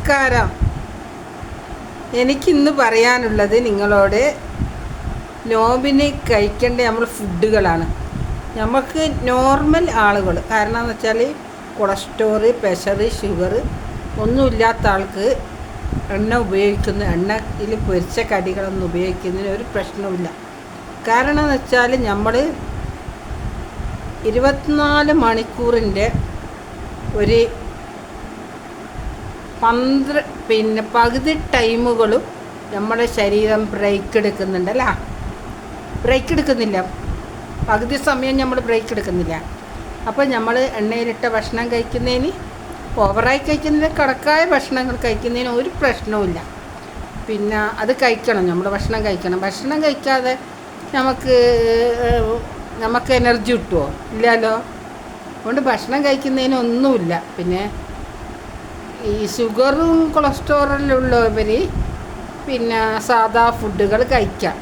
നമസ്കാരം. എനിക്കിന്ന് പറയാനുള്ളത് നിങ്ങളോട് നോമ്പിന് കഴിക്കേണ്ട നമ്മൾ ഫുഡുകളാണ്. നമുക്ക് നോർമൽ ആളുകൾ, കാരണം എന്ന് വെച്ചാൽ കൊളസ്ട്രോൾ, പ്രഷർ, ഷുഗർ ഒന്നുമില്ലാത്ത ആൾക്ക് എണ്ണയിൽ പൊരിച്ച കടികളൊന്നും ഉപയോഗിക്കുന്നതിന് ഒരു പ്രശ്നവുമില്ല. കാരണം എന്ന് വെച്ചാൽ നമ്മൾ 24 മണിക്കൂറിൻ്റെ ഒരു പകുതി ടൈമുകളും നമ്മുടെ ശരീരം ബ്രേക്ക് എടുക്കുന്നുണ്ടല്ല, ബ്രേക്ക് എടുക്കുന്നില്ല, പകുതി സമയം നമ്മൾ ബ്രേക്ക് എടുക്കുന്നില്ല. അപ്പോൾ നമ്മൾ എണ്ണയിലിട്ട ഭക്ഷണം കഴിക്കുന്നതിന്, ഓവറായി കഴിക്കുന്നതിന്, കണക്കായ ഭക്ഷണങ്ങൾ കഴിക്കുന്നതിന് ഒരു പ്രശ്നവുമില്ല. പിന്നെ അത് കഴിക്കണം, നമ്മൾ ഭക്ഷണം കഴിക്കണം. ഭക്ഷണം കഴിക്കാതെ നമുക്ക് എനർജി കിട്ടുമോ? ഇല്ലല്ലോ. അതുകൊണ്ട് ഭക്ഷണം കഴിക്കുന്നതിനൊന്നുമില്ല. പിന്നെ ഈ ഷുഗറും കൊളസ്ട്രോളും ഉള്ളവർ പിന്നെ സാധാ ഫുഡുകൾ കഴിക്കാം.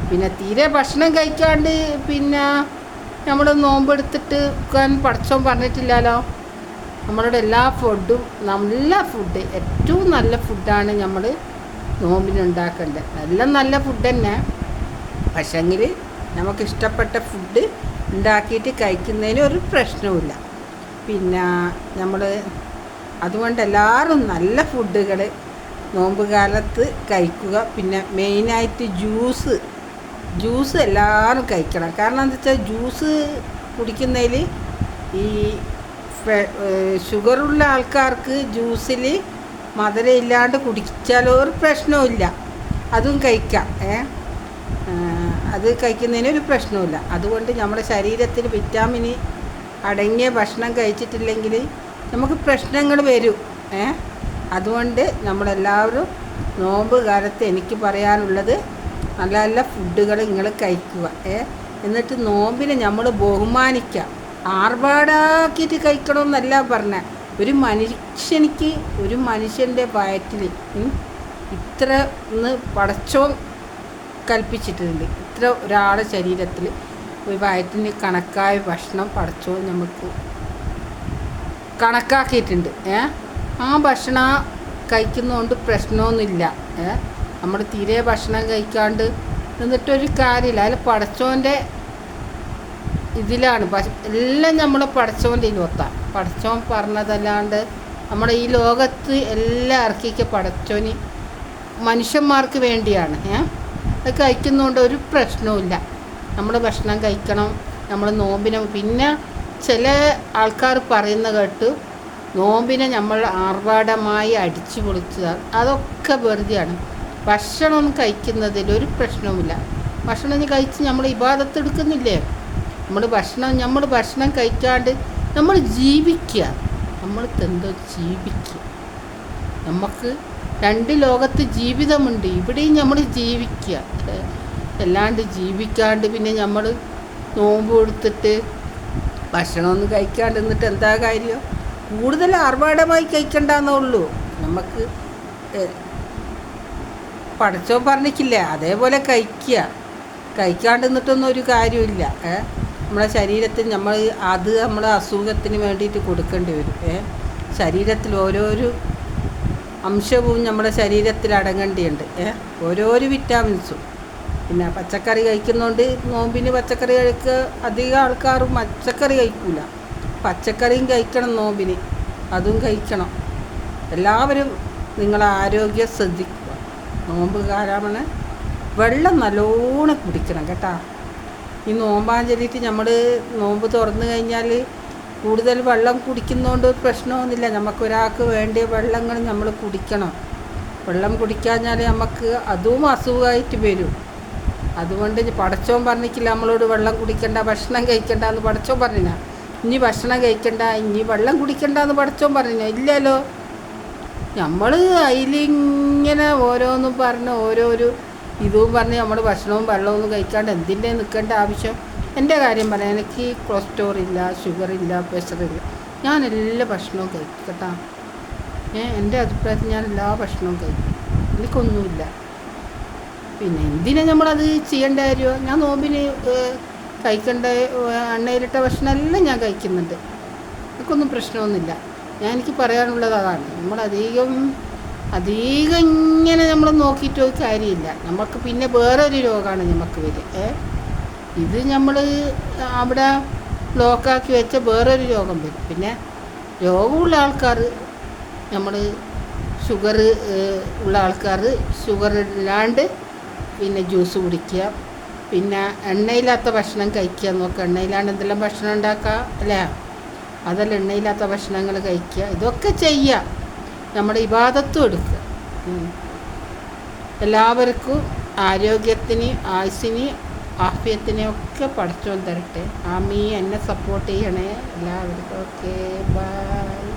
പിന്നെ തീരെ ഭക്ഷണം കഴിക്കാണ്ട് പിന്നെ നമ്മൾ നോമ്പെടുത്തിട്ട് പഠിച്ചോൻ പറഞ്ഞിട്ടില്ലല്ലോ. നമ്മളുടെ എല്ലാ ഫുഡും, നല്ല ഫുഡ്, ഏറ്റവും നല്ല ഫുഡാണ് നമ്മൾ നോമ്പിനുണ്ടാക്കേണ്ടത്. എല്ലാം നല്ല ഫുഡ് തന്നെ, പക്ഷെങ്കിൽ നമുക്കിഷ്ടപ്പെട്ട ഫുഡ് ഉണ്ടാക്കിയിട്ട് കഴിക്കുന്നതിന് ഒരു പ്രശ്നവുമില്ല. പിന്നെ നമ്മൾ അതുകൊണ്ട് എല്ലാവരും നല്ല ഫുഡുകൾ നോമ്പ് കാലത്ത് കഴിക്കുക. പിന്നെ മെയിനായിട്ട് ജ്യൂസ് എല്ലാവരും കഴിക്കണം. കാരണം എന്താ വെച്ചാൽ ജ്യൂസ് കുടിക്കുന്നതിൽ ഈ ഷുഗറുള്ള ആൾക്കാർക്ക് ജ്യൂസിൽ മധുരം ഇല്ലാണ്ട് കുടിച്ചാലോ ഒരു പ്രശ്നവുമില്ല, അതും കഴിക്കാം. അത് കഴിക്കുന്നതിന് ഒരു പ്രശ്നവുമില്ല. അതുകൊണ്ട് നമ്മുടെ ശരീരത്തിൽ വിറ്റാമിൻ അടങ്ങിയ ഭക്ഷണം കഴിച്ചിട്ടില്ലെങ്കിൽ നമുക്ക് പ്രശ്നങ്ങൾ വരും. അതുകൊണ്ട് നമ്മളെല്ലാവരും നോമ്പ് കാലത്ത് എനിക്ക് പറയാനുള്ളത് നല്ല നല്ല ഫുഡുകൾ നിങ്ങൾ കഴിക്കുക. എന്നിട്ട് നോമ്പിനെ നമ്മൾ ബഹുമാനിക്കുക. ആർഭാടാക്കിയിട്ട് കഴിക്കണമെന്നല്ല പറഞ്ഞത്. ഒരു മനുഷ്യൻ്റെ വയറ്റിൽ ഇത്ര ഒന്ന് പടച്ചോൻ കൽപ്പിച്ചിട്ടുണ്ട്. ഇത്ര ഒരാളുടെ ശരീരത്തിൽ ഒരു വയറ്റിന് കണക്കായ ഭക്ഷണം പടച്ചോൻ നമുക്ക് കണക്കാക്കിയിട്ടുണ്ട്. ആ ഭക്ഷണം കഴിക്കുന്നതുകൊണ്ട് പ്രശ്നമൊന്നുമില്ല. നമ്മൾ തീരെ ഭക്ഷണം കഴിക്കാണ്ട് നിന്നിട്ടൊരു കാര്യമില്ല. അതിൽ പടച്ചോൻ്റെ ഇതിലാണ് എല്ലാം നമ്മൾ പടച്ചോൻ്റെ ഇതിലൊത്താം. പടച്ചോൻ പറഞ്ഞതല്ലാണ്ട് നമ്മുടെ ഈ ലോകത്ത് എല്ലാം ഇറക്കിക്ക പടച്ചോന് മനുഷ്യന്മാർക്ക് വേണ്ടിയാണ്. അത് കഴിക്കുന്നതുകൊണ്ട് ഒരു പ്രശ്നവുമില്ല. നമ്മൾ ഭക്ഷണം കഴിക്കണം. നമ്മൾ നോമ്പിനെ പിന്നെ ചില ആൾക്കാർ പറയുന്ന കേട്ട് നോമ്പിനെ നമ്മൾ ആർഭാടമായി അടിച്ചു പൊളിച്ചതാണ്. അതൊക്കെ വെറുതെയാണ്. ഭക്ഷണം കഴിക്കുന്നതിൽ ഒരു പ്രശ്നവുമില്ല. ഭക്ഷണം കഴിച്ച് നമ്മൾ ഇബാദത്ത് എടുക്കുന്നില്ലേ? നമ്മൾ ഭക്ഷണം കഴിക്കാണ്ട് നമ്മൾ ജീവിക്കുക. നമ്മൾക്ക് എന്തോ ജീവിക്കുക. നമുക്ക് 2 ലോകത്ത് ജീവിതമുണ്ട്. ഇവിടെയും നമ്മൾ ജീവിക്കുക. അല്ലാണ്ട് ജീവിക്കാണ്ട് പിന്നെ നമ്മൾ നോമ്പ് കൊടുത്തിട്ട് ഭക്ഷണമൊന്നും കഴിക്കാണ്ട് നിന്നിട്ട് എന്താ കാര്യം? കൂടുതൽ ആർഭാടമായി കഴിക്കണ്ടെന്നേ ഉള്ളൂ. നമുക്ക് പടച്ചോൻ പറഞ്ഞിട്ടില്ല, അതേപോലെ കഴിക്കാണ്ട് നിന്നിട്ടൊന്നും ഒരു കാര്യമില്ല. നമ്മളെ ശരീരത്തിൽ നമ്മൾ അസുഖത്തിന് വേണ്ടിയിട്ട് കൊടുക്കേണ്ടി വരും. ശരീരത്തിൽ ഓരോരോ അംശവും നമ്മുടെ ശരീരത്തിൽ അടങ്ങേണ്ടിയുണ്ട്. ഓരോരോ വിറ്റാമിൻസും. പിന്നെ പച്ചക്കറി കഴിക്കുന്നതുകൊണ്ട് നോമ്പിന് പച്ചക്കറി കഴിക്കുക. അധികം ആൾക്കാരും പച്ചക്കറി കഴിക്കില്ല. പച്ചക്കറിയും കഴിക്കണം നോമ്പിന്, അതും കഴിക്കണം. എല്ലാവരും നിങ്ങളെ ആരോഗ്യം ശ്രദ്ധിക്കുക. നോമ്പ് കാലമാണ്. വെള്ളം നല്ലോണം കുടിക്കണം കേട്ടോ. ഈ നോമ്പാഞ്ചലിയിട്ട് നമ്മൾ നോമ്പ് തുറന്നു കഴിഞ്ഞാൽ കൂടുതൽ വെള്ളം കുടിക്കുന്നതുകൊണ്ട് ഒരു പ്രശ്നമൊന്നുമില്ല. നമുക്കൊരാൾക്ക് വേണ്ടിയ വെള്ളങ്ങൾ നമ്മൾ കുടിക്കണം. വെള്ളം കുടിക്കാഞ്ഞാൽ നമുക്ക് അതും അസുഖമായിട്ട് വരും. അതുകൊണ്ട് പടച്ചോൻ പറഞ്ഞിട്ടില്ല നമ്മളോട് വെള്ളം കുടിക്കണ്ട, ഭക്ഷണം കഴിക്കണ്ട എന്ന് പടച്ചോൻ പറഞ്ഞില്ല. ഇനി ഭക്ഷണം കഴിക്കണ്ട, ഇനി വെള്ളം കുടിക്കണ്ട എന്ന് പടച്ചോൻ പറഞ്ഞില്ല. ഇല്ലല്ലോ. നമ്മൾ അതിലിങ്ങനെ ഓരോന്നും പറഞ്ഞ് ഓരോരോ ഇതും പറഞ്ഞ് നമ്മൾ ഭക്ഷണവും വെള്ളമൊന്നും കഴിക്കാണ്ട് എന്തിൻ്റെ നിൽക്കേണ്ട ആവശ്യം? എൻ്റെ കാര്യം പറയാം. എനിക്ക് കൊളസ്ട്രോൾ ഇല്ല, ഷുഗറില്ല, പ്രഷറില്ല. ഞാൻ എല്ലാ ഭക്ഷണവും കഴിക്കും കേട്ടോ. എൻ്റെ അഭിപ്രായത്തിൽ ഞാൻ എല്ലാ ഭക്ഷണവും കഴിക്കും. എനിക്കൊന്നുമില്ല. പിന്നെ എന്തിനാ നമ്മളത് ചെയ്യേണ്ട കാര്യമോ? ഞാൻ നോമ്പിന് കഴിക്കേണ്ട എണ്ണയിലിട്ട ഭക്ഷണം എല്ലാം ഞാൻ കഴിക്കുന്നുണ്ട്. എനിക്കൊന്നും പ്രശ്നമൊന്നുമില്ല. എനിക്ക് പറയാനുള്ളത് അതാണ്. നമ്മളധികം അധികം ഇങ്ങനെ നമ്മൾ നോക്കിയിട്ട് ഒരു കാര്യമില്ല. നമുക്ക് പിന്നെ വേറൊരു രോഗമാണ് നമുക്ക് വരിക. ഇത് നമ്മൾ അവിടെ ബ്ലോക്കാക്കി വെച്ച വേറൊരു രോഗം വരും. പിന്നെ രോഗമുള്ള ആൾക്കാർ, നമ്മൾ ഷുഗർ ഉള്ള ആൾക്കാർ ഷുഗർ ഇല്ലാണ്ട് പിന്നെ ജ്യൂസ് കുടിക്കുക, പിന്നെ എണ്ണയില്ലാത്ത ഭക്ഷണം കഴിക്കുക. നോക്കുക, എണ്ണയില്ലാണ്ട് എന്തെല്ലാം ഭക്ഷണം ഉണ്ടാക്കുക അല്ലേ? അതെല്ലാം എണ്ണയില്ലാത്ത ഭക്ഷണങ്ങൾ കഴിക്കുക. ഇതൊക്കെ ചെയ്യുക, നമ്മുടെ ഇബാദത്തും എടുക്കുക. എല്ലാവർക്കും ആരോഗ്യത്തിന്, ആയുസ്സിന്, ആഫിയത്തിനെയൊക്കെ പഠിച്ചോൻ തരട്ടെ. ആമീൻ. എന്നെ സപ്പോർട്ട് ചെയ്യണേ എല്ലാവർക്കും. Okay, by.